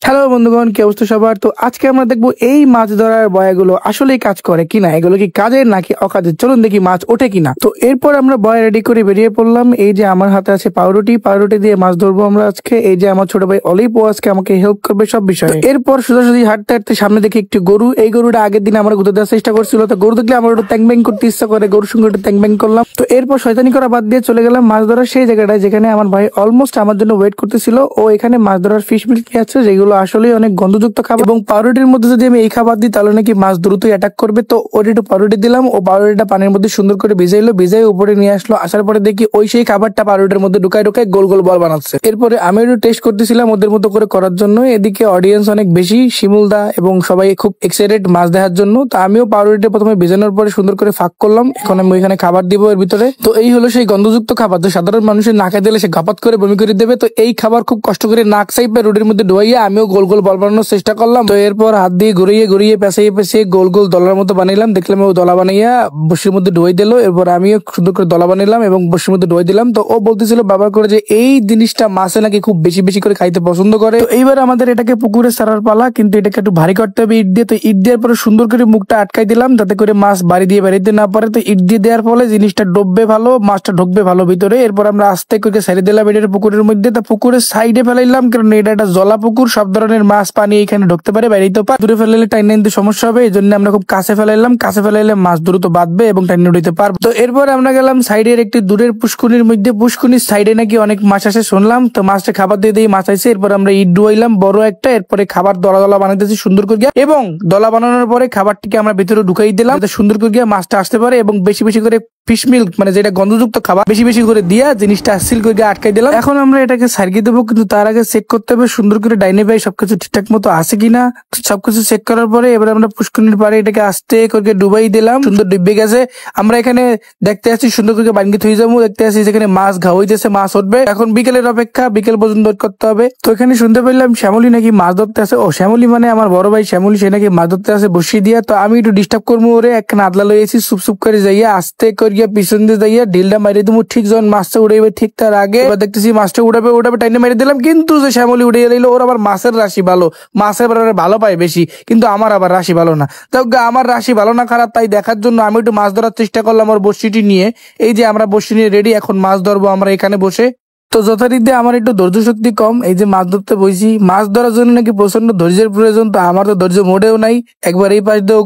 Hello বন্ধুগণ, কি অবস্থা সবার? তো আজকে আমরা দেখবো এই মাছ ধরার বয়াগুলো আসলেই কাজ করে কিনা, এগুলো কি কাজের নাকি অকাজের। চলুন দেখি মাছ ওঠে কিনা। তো এরপর আমরা বয়া রেডি করে বেরিয়ে পড়লাম। এই যে আমার হাতে আছে পাউরুটি, পাউরুটি দিয়ে মাছ ধরবো আমরা আজকে। এই যে আমার ছোট ভাই অলিপ, ও আজকে আমাকে হেল্প করবে সব বিষয়ে। এরপর সোজাসুজি হাঁটতে হাঁটতে সামনে দেখি একটি গরু। এই গরুটা আগের দিন আমার গুঁতো দেওয়ার চেষ্টা করছিল, তো গরু দেখলে আমার একটু ট্যাং ব্যাং করতে ইচ্ছা করে, গরুর সঙ্গে একটু ট্যাং ব্যাং করলাম। তো এরপর শয়তানি করা বাদ দিয়ে চলে গেলাম মাছ ধরার সেই জায়গাটায় যেখানে আমার ভাই অলমোস্ট আমার জন্য ওয়েট করতেছিল। ও এখানে মাছ ধরার ফিশ মিল কি আছে, যেগুলো আসলে অনেক গন্ধযুক্ত খাবার, এবং পাউরুটির মধ্যে যদি আমি এই খাবার দিই তাহলে নাকি মাছ দ্রুতই অ্যাটাক করবে। তো ওর একটু পাউরুটি দিলাম, ও পাউরুটিটা পানির মধ্যে সুন্দর করে ভিজাইলো, ভিজাই উপরে নিয়ে আসলো। আসার পরে দেখি ওই সেই খাবারটা পাউরুটির মধ্যে ঢুকায় ঢুকায় গোল গোল বল বানাচ্ছে। এরপরে আমি একটু টেস্ট করতেছিলাম ওদের মতো করে করার জন্য। এদিকে অডিয়েন্স অনেক বেশি, শিমুলদা এবং সবাই খুব এক্সাইটেড মাছ দেখার জন্য। তো আমিও পাউরুটিটা প্রথমে ভেজানোর পরে সুন্দর করে ফাঁক করলাম। এখন আমি ওইখানে খাবার দিব এর ভিতরে। তো এই হলো সেই গন্ধযুক্ত খাবার, তো সাধারণ মানুষের নাকে দিলে সে ঘাপাত করে বমি করে দেবে। তো এই খাবার খুব কষ্ট করে নাক সাইপে রুটির মধ্যে ঢুকাইয়া আমিও গোল গোল বল বানানোর চেষ্টা করলাম। তো এরপর হাত দিয়ে ঘুরিয়ে ঘুরিয়ে পেঁচাইয়ে পেঁচিয়ে গোল গোল দলার মতো বানাইলাম। দেখলাম ও দলা বানাইয়া বসির মধ্যে ঢুকাই দিল। এরপর আমিও সুন্দর করে দলা বানাইলাম এবং বসির মধ্যে ঢুকাই দিলাম। তো ও বলতেছিল বাবার করে যে এই জিনিসটা মাছে নাকি খুব বেশি বেশি করে খাইতে পছন্দ করে। তো এইবার আমাদের এটাকে পুকুরে ছাড়ার পালা, কিন্তু এটাকে একটু ভারী করতে হবে ইট দিয়ে। তো ইট দেওয়ার পরে সুন্দর করে মুখটা আটকাই দিলাম যাতে করে মাছ বাড়ি দিয়ে বেরিয়ে না পারে। তো ইট দিয়ে দেওয়ার ফলে জিনিসটা ডুববে ভালো, মাছটা ঢুকবে ভালো ভিতরে। এরপর আমরা আস্তে করে ছেড়ে দিলাম এটার পুকুরের মধ্যে। তা পুকুরের সাইডে ফেলাইলাম, কারণ এটা একটা জলা পুকুর, সব ধরনের মাছ পানি এখানে ঢুকতে পারে, বেরিয়ে পারে। দূরে ফেলাইলে টাইনে নিতে সমস্যা হবে, এই জন্য আমরা খুব কাছে ফেলাইলাম। কাছে ফেলাইলে মাছ দ্রুত বাঁধবে এবং টাইনে উঠতে পারবো। তো এরপর আমরা গেলাম সাইডের একটি দূরের পুষ্কুনির মধ্যে। পুষ্কুনির সাইডে নাকি অনেক মাছ আসে শুনলাম। তো মাছটা খাবার দিয়ে দিয়ে মাছ আইছে। এরপর আমরা ইট ডুয়াইলাম বড় একটা। এরপরে খাবার দলা দলা বানাইতেছি সুন্দর করে, এবং দলা বানানোর পরে খাবারটিকে আমরা ভিতরে ঢুকাই দিলাম যাতে সুন্দর করে মাছটা আসতে পারে, এবং বেশি বেশি করে ফিশ মিল্ক মানে যেটা গন্ধযুক্ত খাবার বেশি বেশি করে দিয়া জিনিসটা সিল করে আটকাই দিলাম। এখন আমরা এটাকে সারিয়ে দেবো, কিন্তু তার আগে চেক করতে হবে সুন্দর করে ডাইনে ভাই সবকিছু ঠিকঠাক মতো আছে কিনা। সবকিছু চেক করার পরে এবার আমরা পুষ্করিণীর পাড়ে এটাকে আস্তে করে ডুবাই দিলাম। সুন্দর ডুবে গেছে। আমরা এখানে দেখতে আসছি সুন্দর করে বাঙ্গি থই যাবো, দেখতে আসছি যেখানে মাছ ঘা হইতেছে, মাছ উঠবে। এখন বিকেলের অপেক্ষা, বিকেল পর্যন্ত ওয়েট করতে হবে। তো এখানে শুনতে পেলাম শ্যামলী নাকি মাছ ধরতে আছে। ও শ্যামলী মানে আমার বড় ভাই শ্যামলী, সে নাকি মাছ ধরতে আছে বসিয়ে দিয়া। তো আমি একটু ডিস্টার্ব করবো ওরে, একখানে আদলা লইয়েছি, সুপ সুপ করে যাইয়া আস্তে করিয়া পিছন দিয়ে যাইয়া ঢিলটা মারিয়ে দেবো। ঠিক যখন মাছটা উড়াইবে ঠিক তার আগে এবার দেখতেছি মাছটা উড়াবে উড়াবে টাইনে মারিয়ে দিলাম, কিন্তু যে শ্যামলী উড়ে এলো। ওর আবার মাছের রাশি ভালো, মাছের ভালো পায় বেশি, কিন্তু আমার আবার রাশি ভালো না। তো আমার রাশি ভালো না খারাপ তাই দেখার জন্য আমি একটু মাছ ধরার চেষ্টা করলাম ওর বড়শিটি নিয়ে। এই যে আমরা বড়শি নিয়ে রেডি, এখন মাছ ধরবো আমরা এখানে বসে। তো যথারীতি আমার একটু ধৈর্য শক্তি কম, এই যে মাছ ধরতে বসি। মাছ ধরার জন্য নাকি প্রচন্ড ধৈর্যের প্রয়োজন, তো আমার তো ধৈর্য মোটেও নাই। একবার এই পাশ দিয়ে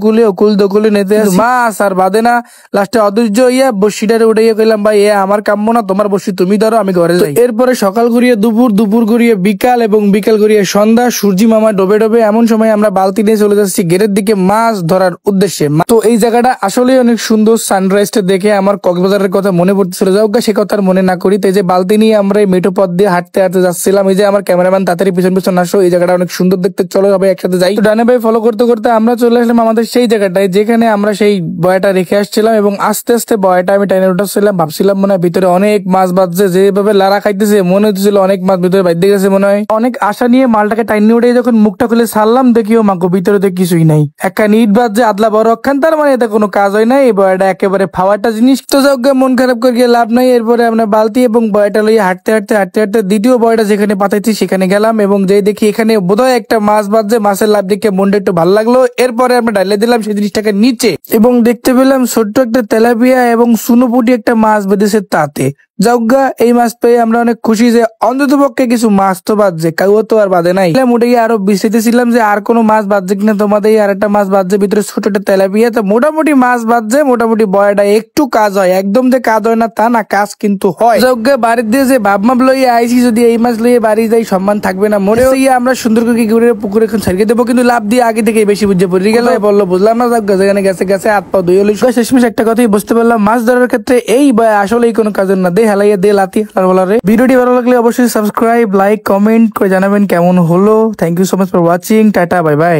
অকুলে নেতে মাছ আর বাদে না, লাস্টে অধৈর্য হইয়া বসিটারে উঠাইয়া কইলাম ভাই এ আমার কাম্য না, তোমার বসি তুমি ধরো, আমি ঘরে যাই। এরপরে সকাল করিয়ে দুপুর, দুপুর করিয়ে বিকাল, এবং বিকাল করিয়ে সন্ধ্যা, সূর্যি মামা ডোবে ডোবে এমন সময় আমরা বালতি নিয়ে চলে যাচ্ছি গেটের দিকে মাছ ধরার উদ্দেশ্যে। তো এই জায়গাটা আসলে অনেক সুন্দর, সানরাইজটা দেখে আমার কক্সবাজারের কথা মনে পড়তেছিল। যাও সে কথা আর মনে না করি। তো এই যে বালতি নিয়ে আমরা এই মেঠো পথ দিয়ে হাঁটতে হাঁটতে যাচ্ছিলাম। এই যে আমার ক্যামেরাম্যান তাড়াতাড়ি পিছন পিছন আসো, এই জায়গাটা অনেক সুন্দর দেখতে, চলো সবাই একসাথে যাই। তো ডানে ভাই ফলো করতে করতে আমরা চলে আসলাম আমাদের সেই জায়গাটায় যেখানে আমরা সেই বয়টা রেখে আসছিলাম, এবং আস্তে আস্তে বয়টা আমি টাইনে উঠাচ্ছিলাম। ভাবছিলাম মনে হয় ভিতরে অনেক মাছ বাঁধছে, যেভাবে লারা খাইতেছে মনে হচ্ছিল অনেক মাছ ভিতরে বাইতে গেছে মনে হয়। অনেক আশা নিয়ে মালটাকে টাইনে উঠে যখন মুখটা খুলে ছাড়লাম দেখিও মাগো ভিতরে তো কিছুই নাই। একখান ইট বাঁধছে আদলা বড় অক্ষান, তার মানে এতে কোনো কাজ হয় নাই। এই বয়টা একেবারে ফাওয়াটা জিনিস। তো যাও মন খারাপ করিয়ে লাভ নাই। এরপরে আমরা বালতি এবং বয়টা লইয়ে হাঁটতে হাঁটতে হাঁটতে হাঁটতে দ্বিতীয় বয়টা যেখানে পাঠাইছি সেখানে গেলাম, এবং যেই দেখি এখানে বোধহয় একটা মাছ বাজছে, মাছের লাভ দেখে মনটা একটু ভালো লাগলো। এরপরে আমরা ডালে দিলাম সেই জিনিসটাকে নিচে, এবং দেখতে পেলাম ছোট্ট একটা তেলাপিয়া এবং সুনোপুটি একটা মাছ বেঁধেছে তাতে। যাওগা এই মাছ পেয়ে আমরা অনেক খুশি যে অন্তত পক্ষে কিছু মাছ তো বাজছে, কাউ তো আর বাদে নাই। উঠে গিয়ে আরো বিশ্রিতেছিলাম যে আর কোনো মাছ বাজছে কিনা, তোমাদের আর একটা মাছ বাজছে ভিতরে ছোট একটা তেলাপিয়া। তো মোটামুটি মাছ বাজছে, মোটামুটি বয়টা একটু কাজ হয়, একদম যে কাজ হয় না তা না, কাজ কিন্তু হয়। যাওগা বাড়ির দিয়ে যে ভাবমাপ লইয়ে আইসি, যদি এই মাছ লইয়ে বাড়ি যাই সম্মান থাকবে না মনে হইয়া আমরা সুন্দর করে ঘুরে পুকুরে এখন ছাড়িয়ে দেবো, কিন্তু লাভ দিয়ে আগে থেকে বেশি বুঝে পড়ে গেল। বললো বুঝলাম না, যাওগা যেখানে গেছে গেছে, হাত পা ধুয়ে শেষমেশ একটা কথাই বুঝতে পারলাম, মাছ ধরার ক্ষেত্রে এই বয় আসলেই কোনো কাজের না। হেলাইয়া দে লাতি বলারে। ভিডিওটি ভালো লাগলে অবশ্যই সাবস্ক্রাইব, লাইক, কমেন্ট করে জানাবেন কেমন হলো। Thank you so much for watching. Tata, bye by.